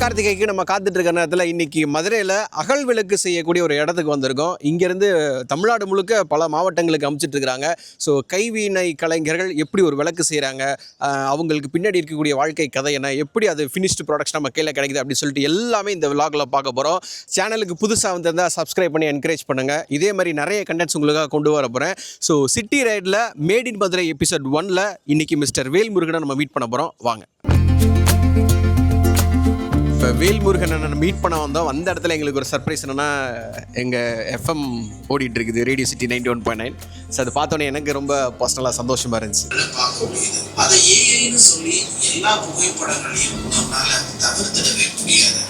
கார்த்திகைக்கு நம்ம காத்துட்டு இருக்க நேரத்தில் இன்னைக்கு மதுரையில் அகல் விளக்கு செய்யக்கூடிய ஒரு இடத்துக்கு வந்திருக்கோம். இங்கேருந்து தமிழ்நாடு முழுக்க பல மாவட்டங்களுக்கு அமைச்சிட்டு இருக்கிறாங்க. ஸோ கைவினை கலைஞர்கள் எப்படி ஒரு விளக்கு செய்கிறாங்க, அவங்களுக்கு பின்னாடி இருக்கக்கூடிய வாழ்க்கை கதை என்ன, எப்படி அது ஃபினிஷ்டு ப்ராடக்ட்ஸ் நம்ம கையில் கிடைக்குது அப்படின்னு சொல்லிட்டு எல்லாமே இந்த விலாகில் பார்க்க போகிறோம். சேனலுக்கு புதுசாக வந்திருந்தால் சப்ஸ்கிரைப் பண்ணி என்கரேஜ் பண்ணுங்கள். இதே மாதிரி நிறைய கண்டென்ட்ஸ் உங்களுக்காக கொண்டு வர போகிறேன். ஸோ சிட்டி ரைடில் மேட் இன் மதுரை எபிசோட் 1ல் இன்னைக்கு மிஸ்டர் வேல்முருகனை நம்ம மீட் பண்ண போகிறோம். வாங்க. இப்போ வேல்முருகனை மீட் பண்ண வந்தோம். வந்த இடத்துல எங்களுக்கு ஒரு சர்ப்ரைஸ் என்னென்னா, எங்கள் எஃப்எம் ஓடிட்டு இருக்குது, ரேடியோ சிட்டி 91.9. ஸோ அதை பார்த்தோன்னே எனக்கு ரொம்ப பர்சனலாக சந்தோஷமாக இருந்துச்சு. பார்க்க முடியுது. அதை ஏஐன்னு சொல்லி எல்லா புகைப்படங்களையும் நம்மளால தவிர்த்திடவே முடியாது.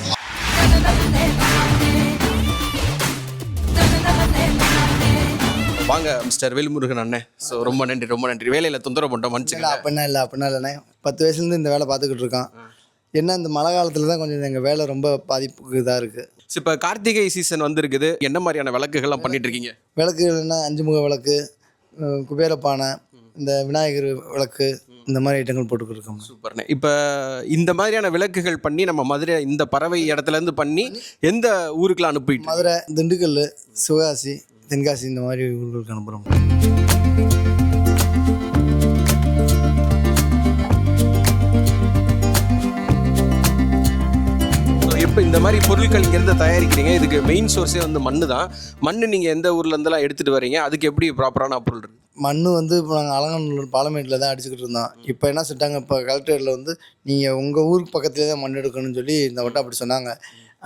வாங்க மிஸ்டர் வேல்முருகன் அண்ணே. ஸோ ரொம்ப நன்றி. வேலையில் தொந்தரவு பண்ணிட்டோம், மன்னிச்சுக்கலாம். அப்படின்னா இல்லைண்ணே, 10 வயசுலேருந்து இந்த வேலை பார்த்துக்கிட்டு இருக்கோம். என்ன இந்த மழை காலத்தில் தான் கொஞ்சம் எங்கள் வேலை ரொம்ப பாதிப்புக்கு இதாக இருக்குது. ஸோ இப்போ கார்த்திகை சீசன் வந்துருக்குது, என்ன மாதிரியான விளக்குகள்லாம் பண்ணிட்டு இருக்கீங்க? விளக்குகள்னா 5 முக விளக்கு, குபேரப்பானை, இந்த விநாயகர் விளக்கு, இந்த மாதிரி ஐட்டங்கள் போட்டுக்கிட்டு. சூப்பர்ண்ணே. இப்போ இந்த மாதிரியான விளக்குகள் பண்ணி நம்ம மதுரை இந்த பறவை இடத்துலேருந்து பண்ணி எந்த ஊருக்குலாம் அனுப்பிட்டு? மதுரை, திண்டுக்கல், சிவகாசி, தென்காசி, இந்த மாதிரி ஊர்களுக்கு அனுப்புகிறோம். இப்போ இந்த மாதிரி பொருட்கள் இங்கேருந்து தயாரிக்கிறீங்க, இதுக்கு மெயின் சோர்ஸே வந்து மண்ணு தான். மண் நீங்கள் எந்த ஊர்லேருந்துலாம் எடுத்துகிட்டு வரீங்க, அதுக்கு எப்படி ப்ராப்பரான பொருள் இருக்குது? மண் வந்து இப்போ நாங்கள் அலங்காநல்லூர் பாலமேட்டில் தான் அடிச்சுக்கிட்டு இருந்தோம். இப்போ என்ன சொல்லிட்டாங்க, இப்போ கலெக்டரில் வந்து நீங்கள் உங்கள் ஊருக்கு பக்கத்துலேயே தான் மண் எடுக்கணும்னு சொல்லி இந்த வட்டம் அப்படி சொன்னாங்க.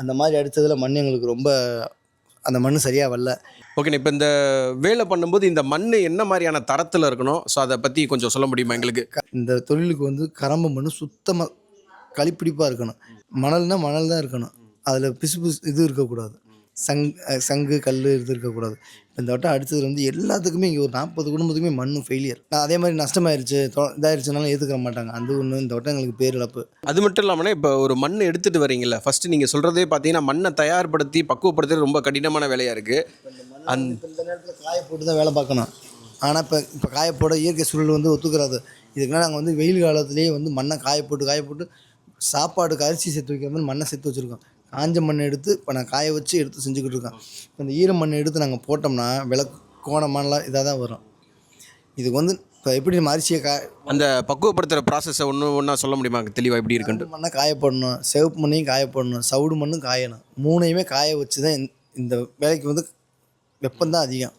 அந்த மாதிரி அடித்ததில் மண் எங்களுக்கு ரொம்ப அந்த மண் சரியாக வரல. ஓகேண்ணே. இப்போ இந்த வேலை பண்ணும்போது இந்த மண் என்ன மாதிரியான தரத்தில் இருக்கணும், ஸோ அதை பற்றி கொஞ்சம் சொல்ல முடியுமா எங்களுக்கு? இந்த தொழிலுக்கு வந்து கரம்பு மண் சுத்தமாக களிப்பிடிப்பாக இருக்கணும். மணல்னால் மணல் தான் இருக்கணும், அதில் பிசு இது இருக்கக்கூடாது. சங்கு கல் இது இருக்கக்கூடாது. இப்போ இந்த வட்டம் அடித்தது வந்து எல்லாத்துக்குமே இங்கே ஒரு 40 குடும்பத்துக்குமே மண் ஃபெயிலியர். அதே மாதிரி நஷ்டமாயிருச்சு, இதாகிடுச்சுனாலும் ஏற்றுக்க மாட்டாங்க. அந்த ஒன்று இந்த வட்டம் எங்களுக்கு பேரிழப்பு. அது மட்டும் இல்லாமல் இப்போ ஒரு மண் எடுத்துகிட்டு வரீங்களா, ஃபஸ்ட்டு நீங்கள் சொல்கிறதே பார்த்தீங்கன்னா மண்ணை தயார்படுத்தி பக்குவப்படுத்துறது ரொம்ப கடினமான வேலையாக இருக்குது. இந்த நேரத்தில் காய போட்டு தான் வேலை பார்க்கணும். ஆனால் இப்போ காயப்போட இயற்கை சூழல் வந்து ஒத்துக்கிறாது. இதுக்குன்னா நாங்கள் வந்து வெயில் காலத்துலேயே வந்து மண்ணை காய போட்டு சாப்பாடுக்கு அரிசி சேர்த்து வைக்கிற மாதிரி மண்ணை சேர்த்து வச்சுருக்கோம். காஞ்ச மண்ணை எடுத்து இப்போ நான் காய வச்சு எடுத்து செஞ்சுக்கிட்டு இருக்கோம். இப்போ இந்த ஈர மண்ணை எடுத்து நாங்கள் போட்டோம்னா விளக்கு கோண மண்ணெலாம் இதாக தான் வரும். இதுக்கு வந்து இப்போ எப்படி நம்ம அரிசியை அந்த பக்குவப்படுத்துகிற ப்ராசஸை ஒன்றா சொல்ல முடியுமா தெளிவாக எப்படி இருக்குன்ட்டு? மண்ணை காயப்படணும், சிவப்பு மண்ணையும் காயப்படணும், சவுடு மண்ணும் காயணும். 3ஐயுமே காய வச்சு தான் இந்த வேலைக்கு வந்து வெப்பந்தான் அதிகம்.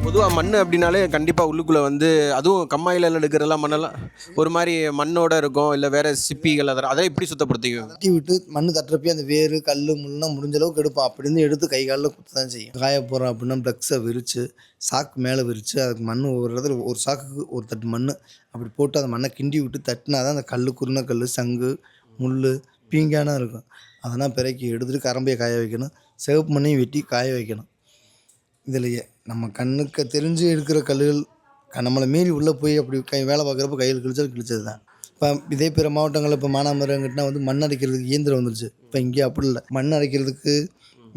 பொதுவாக மண் அப்படின்னாலே கண்டிப்பாக உள்ளுக்குள்ளே வந்து அதுவும் கம்மாயில் எடுக்கிறதெல்லாம் மண்ணெல்லாம் ஒரு மாதிரி மண்ணோட இருக்கும், இல்லை வேறு சிப்பிகள் அதை எப்படி சுத்தப்படுத்திக்கும்? தட்டி விட்டு மண் தட்டுறப்பே அந்த வேறு கல் முள்ளெலாம் முடிஞ்ச அளவுக்கு எடுப்போம். அப்படி இருந்து எடுத்து கை காலில் குத்த தான் செய்யும். காய போகிறோம் அப்படின்னா ப்ளக்ஸை விரித்து சாக்கு மேலே விரித்து அதுக்கு மண் ஒரு இடத்துல ஒரு சாக்குக்கு ஒரு தட்டு மண் அப்படி போட்டு அந்த மண்ணை கிண்டி விட்டு தட்டினா தான் அந்த கல், குருணை கல், சங்கு, முள், பீங்கானா இருக்கும். அதெல்லாம் பிறக்கி எடுத்துகிட்டு கரம்பையை காய வைக்கணும், சிவப்பு மண்ணையும் வெட்டி காய வைக்கணும். இதுலையே நம்ம கண்ணுக்கு தெரிஞ்சு இருக்கிற கல்லுகள் நம்மளை மீறி உள்ளே போய் அப்படி வேலை பார்க்குறப்ப கையில் கிழிச்சது தான். இப்போ இதே பிற மாவட்டங்களில் இப்போ மானாமரங்கிட்டனா வந்து மண் அடைக்கிறதுக்கு இயந்திரம் வந்துருச்சு. இப்போ இங்கே அப்படி இல்லை, மண் அடைக்கிறதுக்கு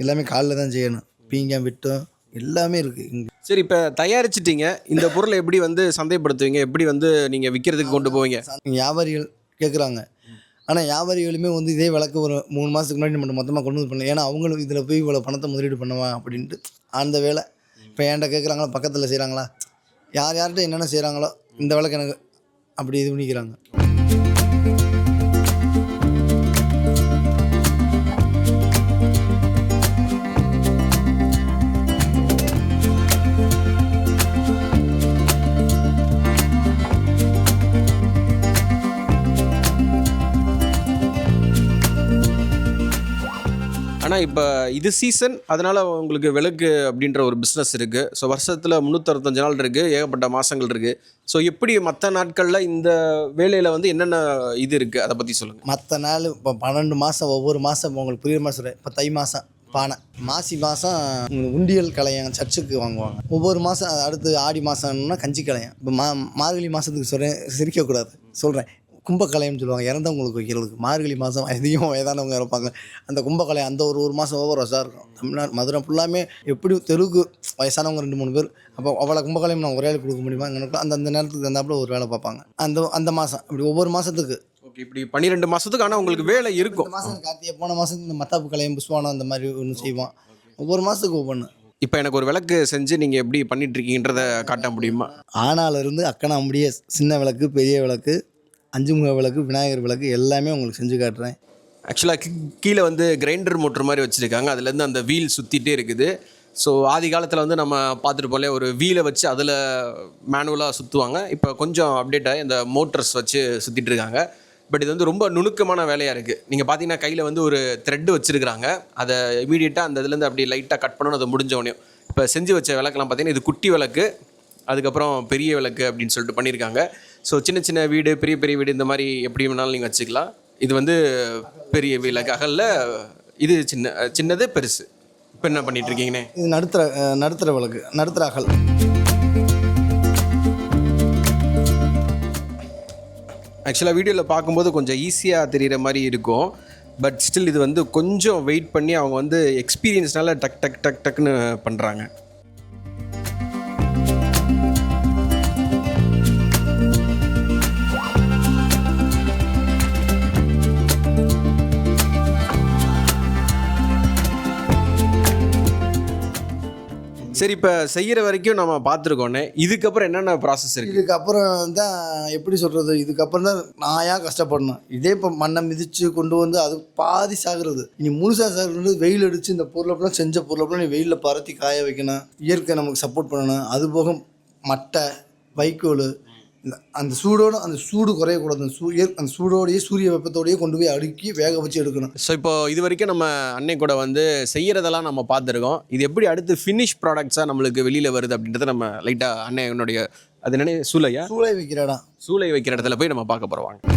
எல்லாமே காலில் தான் செய்யணும். பீங்கா வெட்டும் எல்லாமே இருக்குது இங்கே. சரி, இப்போ தயாரிச்சிட்டிங்க, இந்த பொருளை எப்படி வந்து சந்தைப்படுத்துவீங்க, எப்படி வந்து நீங்கள் விற்கிறதுக்கு கொண்டு போவீங்க? வியாபாரிகள் கேட்குறாங்க. ஆனால் வியாபாரிகளுமே வந்து இதே விளக்கு ஒரு 3 மாதத்துக்கு முன்னாடி நம்ம மொத்தமாக கொண்டு வந்து பண்ணல. ஏன்னா அவங்களும் இதில் போய் இவ்வளோ பணத்தை முதலீடு பண்ணுவான் அப்படின்ட்டு அந்த வேலை இப்போ என்கிட்ட கேட்குறாங்களா, பக்கத்தில் செய்கிறாங்களா, யார்கிட்ட என்னென்ன செய்கிறாங்களோ இந்த விளக்கு எனக்கு அப்படி இது பண்ணிக்கிறாங்க. ஆனால் இப்போ இது சீசன், அதனால் உங்களுக்கு விளக்கு அப்படின்ற ஒரு பிஸ்னஸ் இருக்குது. ஸோ வருஷத்தில் 365 நாள் இருக்குது, ஏகப்பட்ட மாதங்கள் இருக்குது. ஸோ எப்படி மற்ற நாட்களில் இந்த வேலையில் வந்து என்னென்ன இது இருக்குது அதை பற்றி சொல்லுங்கள். மற்ற நாள் இப்போ 12 மாதம், ஒவ்வொரு மாதம் உங்களுக்கு புரியுற மாதிரி சொல்கிறேன். இப்போ தை மாதம் பானை, மாசி மாதம் உண்டியல் கலையம் சர்ச்சுக்கு வாங்குவாங்க. ஒவ்வொரு மாதம் அடுத்து ஆடி மாதம்னா கஞ்சி கலையம். இப்போ மார்கழி மாதத்துக்கு சொல்கிறேன், சிரிக்கக்கூடாது சொல்கிறேன். கும்பக்கலைன்னு சொல்லுவாங்க, இறந்தவங்களுக்கு வைக்கிறதுக்கு. மார்கழி மாதம் அதிகம் வயதானவங்க இறப்பாங்க. அந்த கும்பக்கலை அந்த ஒரு மாதம் ஓவர் ரஷ்ஷாக இருக்கும். தமிழ்நாடு மதுரை ஃபுல்லாமே எப்படி தெருவுக்கு வயசானவங்க 2-3 பேர். அப்போ அவ்வளோ கும்பக்கலையும் நான் ஒரே ஆள் கொடுக்க முடியுமா? எனக்கு அந்த நேரத்துக்கு தகுந்தாப்புல ஒரு வேலை பார்ப்பாங்க. அந்த மாதம் இப்படி ஒவ்வொரு மாதத்துக்கு ஓகே, இப்படி 12 மாதத்துக்கு ஆனால் உங்களுக்கு வேலை இருக்கும். இந்த மாதம் கார்த்திகை, போன மாதம் இந்த மத்தாப்பு கலையம், புஷ்வானம் அந்த மாதிரி ஒன்று செய்வோம். ஒவ்வொரு மாதத்துக்கு ஒவ்வொன்று. இப்போ எனக்கு ஒரு விளக்கு செஞ்சு நீங்கள் எப்படி பண்ணிட்டு இருக்கீங்கன்றத காட்ட முடியுமா? ஆனாலிருந்து அக்கனா முடிய சின்ன விளக்கு, பெரிய விளக்கு, 5 முக விளக்கு, விநாயகர் விளக்கு எல்லாமே உங்களுக்கு செஞ்சு காட்டுறேன். ஆக்சுவலாக கீழே வந்து கிரைண்டர் மோட்டர் மாதிரி வச்சுருக்காங்க. அதுலேருந்து அந்த வீல் சுற்றிட்டே இருக்குது. ஸோ ஆதி காலத்தில் வந்து நம்ம பார்த்துட்டு போல ஒரு வீலை வச்சு அதில் மேனுவலாக சுற்றுவாங்க. இப்போ கொஞ்சம் அப்டேட் ஆகி இந்த மோட்டர்ஸ் வச்சு சுற்றிட்டு இருக்காங்க. பட் இது வந்து ரொம்ப நுணுக்கமான வேலையாக இருக்குது. நீங்கள் பார்த்தீங்கன்னா கையில் வந்து ஒரு த்ரெட்டு வச்சுருக்காங்க. அதை இமீடியட்டாக அந்த இதுலேருந்து அப்படி லைட்டாக கட் பண்ணணும். அதை முடிஞ்ச உடனே இப்போ செஞ்சு வச்ச விளக்கெல்லாம் பார்த்தீங்கன்னா இது குட்டி விளக்கு, அதுக்கப்புறம் பெரிய விளக்கு அப்படின்னு சொல்லிட்டு பண்ணியிருக்காங்க. ஸோ சின்ன சின்ன வீடு, பெரிய பெரிய வீடு இந்த மாதிரி எப்படி வேணாலும் நீங்கள் வச்சுக்கலாம். இது வந்து பெரிய விளக்கு அகலில், இது சின்னது பெருசு. இப்போ என்ன பண்ணிட்டு இருக்கீங்கண்ணே? இது நடுத்தர விளக்கு, நடுத்தர அகல். ஆக்சுவலாக வீடியோவில் பார்க்கும்போது கொஞ்சம் ஈஸியாக தெரிகிற மாதிரி இருக்கும். பட் ஸ்டில் இது வந்து கொஞ்சம் வெயிட் பண்ணி அவங்க வந்து எக்ஸ்பீரியன்ஸ்னால டக்குன்னு பண்ணுறாங்க. சரி, இப்போ செய்கிற வரைக்கும் நம்ம பார்த்துருக்கோன்னே, இதுக்கப்புறம் என்னென்ன ப்ராசஸ் இருக்குது? இதுக்கப்புறம் தான் எப்படி சொல்கிறது, இதுக்கப்புறம் தான் நான் ஏன் கஷ்டப்படணும். இதே இப்போ மண்ணை மிதித்து கொண்டு வந்து அது பாதி சாகுறது. இனி முழுசாக சாகுறது வெயில் அடித்து இந்த பொருளெல்லாம் செஞ்ச பொருளெல்லாம் நீ வெயிலில் பரத்தி காய வைக்கணும். இயற்கை நமக்கு சப்போர்ட் பண்ணணும். அது போக மட்டை, வைக்கோல், அந்த சூடு குறையக்கூடாது. அந்த சூடோடையே சூரிய வெப்பத்தோடையே கொண்டு போய் அடுக்கி வேக வச்சு எடுக்கணும். ஸோ இப்போ இது வரைக்கும் நம்ம அன்னை கூட வந்து செய்கிறதெல்லாம் நம்ம பார்த்துருக்கோம். இது எப்படி அடுத்து ஃபினிஷ் ப்ராடக்ட்ஸாக நம்மளுக்கு வெளியில் வருது அப்படின்றத நம்ம லைட்டாக அன்னையனுடைய அது என்ன சூளை வைக்கிற இடம், சூளை வைக்கிற இடத்துல போய் நம்ம பார்க்க போகிறோம்.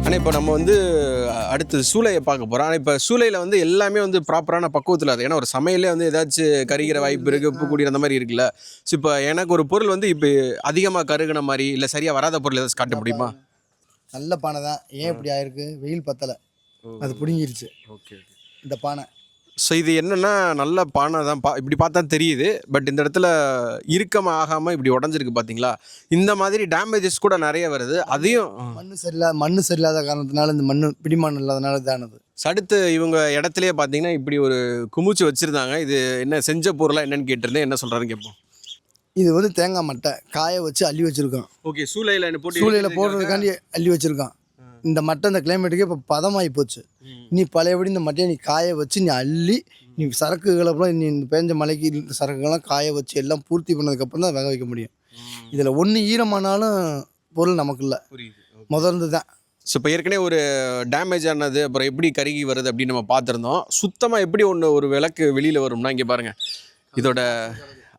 ஆனால் இப்போ நம்ம வந்து அடுத்து சூளையை பார்க்க போகிறோம். ஆனால் இப்போ சூளையில் வந்து எல்லாமே வந்து ப்ராப்பரான பக்குவத்தில் அது. ஏன்னா ஒரு சமையலே வந்து ஏதாச்சும் கருகிற வாய்ப்பு இருக்குது, உப்பு கூடிய அந்த மாதிரி இருக்குல்ல. ஸோ இப்போ எனக்கு ஒரு பொருள் வந்து இப்போ அதிகமாக கருகின மாதிரி இல்லை சரியாக வராத பொருள் ஏதாச்சும் காட்ட முடியுமா? நல்ல பானை தான். ஏன் இப்படி ஆயிருக்கு? வெயில் பத்தலை, அது பிடுங்கிருச்சு ஓகே இந்த பானை. ஸோ இது என்னென்னா நல்ல பானை தான், இப்படி பார்த்தா தெரியுது. பட் இந்த இடத்துல இறுக்கமாக ஆகாமல் இப்படி உடஞ்சிருக்கு பார்த்தீங்களா? இந்த மாதிரி டேமேஜஸ் கூட நிறைய வருது. அதையும் மண் சரியில்லாத காரணத்தினால, இந்த மண் பிடிமானம் இல்லாதனால தானது. அடுத்து இவங்க இடத்துலையே பார்த்தீங்கன்னா இப்படி ஒரு குமிச்சு வச்சுருந்தாங்க. இது என்ன செஞ்ச பொருளாக என்னென்னு கேட்டிருந்தேன். என்ன சொல்கிறாருன்னு கேட்போம். இது வந்து தேங்காய் மட்டை காய வச்சு அள்ளி வச்சுருக்கோம். ஓகே, சூளையில் போடுறதுக்காண்டி அள்ளி வச்சுருக்கான். இந்த மட்டை இந்த கிளைமேட்டுக்கு இப்போ பதமாகி போச்சு. நீ பழையபடி இந்த மட்டையை நீ காய வச்சு நீ அள்ளி நீ சரக்குகளை நீ இந்த பேஞ்ச மலைக்கு சரக்குகள்லாம் காய வச்சு எல்லாம் பூர்த்தி பண்ணதுக்கப்புறம் தான் வேக வைக்க முடியும். இதில் ஒன்று ஈரமானாலும் பொருள் நமக்கு இல்லை, முதல்ந்து தான். ஸோ இப்போ ஏற்கனவே ஒரு டேமேஜ் ஆனது அப்புறம் எப்படி கருகி வருது அப்படின்னு நம்ம பார்த்துருந்தோம். சுத்தமாக எப்படி ஒரு விளக்கு வெளியில் வரும்னா இங்கே பாருங்கள், இதோட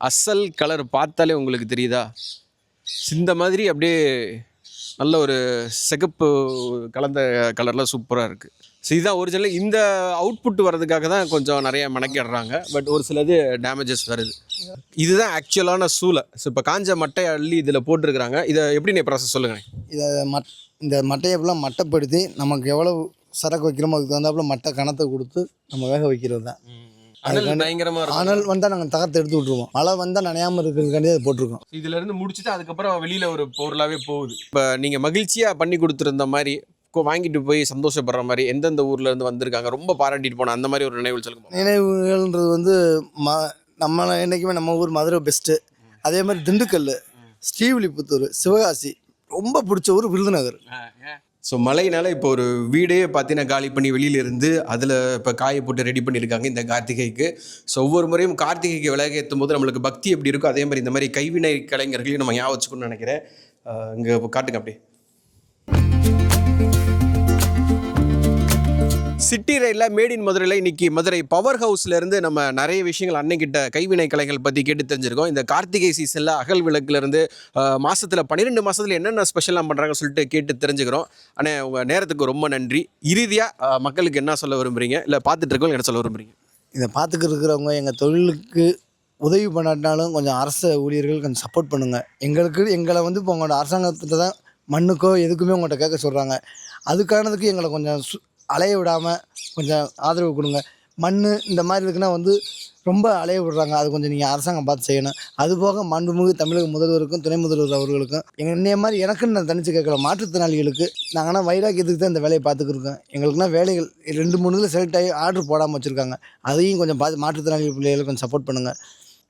அசல் கலர் பார்த்தாலே உங்களுக்கு தெரியுதா? இந்த மாதிரி அப்படியே நல்ல ஒரு சிகப்பு கலந்த கலரில் சூப்பராக இருக்குது. ஸோ இதுதான் ஒரிஜினல். இந்த அவுட்புட் வர்றதுக்காக தான் கொஞ்சம் நிறைய மெனக்கிடுறாங்க. பட் ஒரு சிலது டேமேஜஸ் வருது. இதுதான் ஆக்சுவலான சூளை. ஸோ இப்போ காஞ்ச மட்டையை அள்ளி இதில் போட்டிருக்கிறாங்க. இதை எப்படி ப்ராசஸ் சொல்லுங்கள். இதை இந்த மட்டையை ஃபுல்லாக மட்டைப்படுத்தி நமக்கு எவ்வளோ சரக்கு வைக்கிறோமோ அதுக்கு தகுந்தாப்புல மட்டை கணத்தை கொடுத்து நம்ம வேக வைக்கிறது தான். அனல் வந்தால் நாங்கள் தகர்த்து எடுத்து விட்ருவோம். மழை வந்தால் நனையாமல் இருக்கிறதுக்காண்டி அதை போட்டிருக்கோம். இதுலேருந்து முடிச்சுட்டு அதுக்கப்புறம் வெளியில் ஒரு பொருளாகவே போகுது. இப்போ நீங்கள் மகிழ்ச்சியாக பண்ணி கொடுத்துருந்த மாதிரி வாங்கிட்டு போய் சந்தோஷப்படுற மாதிரி எந்தெந்த ஊர்ல இருந்து வந்திருக்காங்க, ரொம்ப பாராட்டிட்டு போன அந்த மாதிரி ஒரு நினைவுகள் சொல்லுங்க. நினைவுகள்ன்றது வந்து நம்ம என்றைக்குமே நம்ம ஊர் மதுரை பெஸ்ட்டு. அதே மாதிரி திண்டுக்கல், ஸ்ரீவில்லிபுத்தூர், சிவகாசி, ரொம்ப பிடிச்ச ஊர் விருதுநகர். ஸோ மழையினால இப்போ ஒரு வீடே பார்த்தீங்கன்னா காலி பண்ணி வெளியில இருந்து அதில் இப்போ காய போட்டு ரெடி பண்ணியிருக்காங்க இந்த கார்த்திகைக்கு. ஸோ ஒவ்வொரு முறையும் கார்த்திகைக்கு விளக்கு ஏற்றும் போது நம்மளுக்கு பக்தி எப்படி இருக்கும், அதே மாதிரி இந்த மாதிரி கைவினை கலைஞர்களையும் நம்ம ஞாபகம் வச்சுக்கணும்னு நினைக்கிறேன். இங்கே காட்டுங்க அப்படியே. சிட்டி ரயிலில் மேட் இன் மதுரையில் இன்றைக்கி மதுரை பவர் ஹவுஸ்லேருந்து நம்ம நிறைய விஷயங்கள் அன்னைக்கிட்ட கைவினை கலைகள் பற்றி கேட்டு தெரிஞ்சிருக்கோம். இந்த கார்த்திகை சீசனில் அகல் விளக்குலேருந்து மாதத்தில் 12 மாதத்தில் என்னென்ன ஸ்பெஷலாக பண்ணுறாங்கன்னு சொல்லிட்டு கேட்டு தெரிஞ்சுக்கிறோம். ஆனால் உங்கள் நேரத்துக்கு ரொம்ப நன்றி. இறுதியாக மக்களுக்கு என்ன சொல்ல விரும்புகிறீங்க, இல்லை பார்த்துட்டு இருக்கவங்க என்ன சொல்ல விரும்புகிறீங்க? இதை பார்த்துக்கிட்டு இருக்கிறவங்க எங்கள் தொழிலுக்கு உதவி பண்ணாட்டினாலும் கொஞ்சம் அரசு ஊழியர்கள் கொஞ்சம் சப்போர்ட் பண்ணுங்கள். எங்களை வந்து இப்போ உங்களோட அரசாங்கத்திட்ட தான் மண்ணுக்கோ எதுக்குமே உங்கள்கிட்ட கேட்க சொல்கிறாங்க. அதுக்கானதுக்கு எங்களை கொஞ்சம் அலைய விடாமல் கொஞ்சம் ஆதரவு கொடுங்க. மண் இந்த மாதிரி இருக்குன்னா வந்து ரொம்ப அலைய விடுறாங்க. அது கொஞ்சம் நீங்கள் அரசாங்கம் பார்த்து செய்யணும். அதுபோக மாண்புமிகு தமிழக முதல்வருக்கும் துணை முதல்வர் அவர்களுக்கும் என்னைய மாதிரி எனக்குன்னு நான் தனித்து கேட்கல, மாற்றுத்திறனாளிகளுக்கு நாங்கள் வைராக்கியத்துக்கு தான் இந்த வேலையை பார்த்துக்கிருக்கோம். எங்களுக்குன்னா வேலைகள் 2-3 இதில் செலக்ட் ஆகி ஆர்டர் போடாமல் வச்சுருக்காங்க. அதையும் கொஞ்சம் பார்த்து மாற்றுத்திறனாளி பிள்ளைகளுக்கு கொஞ்சம் சப்போர்ட் பண்ணுங்கள்.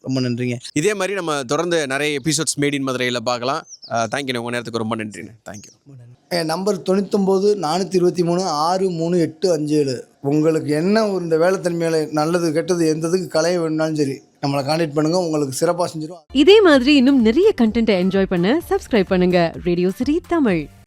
ரொம்ப நன்றிங்க. இதே மாதிரி நம்ம தொடர்ந்து நிறைய எபிசோட்ஸ் மேட் இன் மதுரையில் பார்க்கலாம். தேங்க்யூ, உங்கள் நேரத்துக்கு ரொம்ப நன்றிண்ணே. தேங்க்யூ. என் நம்பர் 99 423 63857. உங்களுக்கு என்ன ஒரு இந்த வேலைத்தன்மையில் நல்லது கெட்டது எந்ததுக்கு கலைய வேணும்னாலும் சரி நம்மளை கான்டாக்ட் பண்ணுங்கள். உங்களுக்கு சிறப்பாக செஞ்சிடும். இதே மாதிரி இன்னும் நிறைய கண்டென்ட்டை என்ஜாய் பண்ண சப்ஸ்கிரைப் பண்ணுங்க ரேடியோ சிட்டி தமிழ்.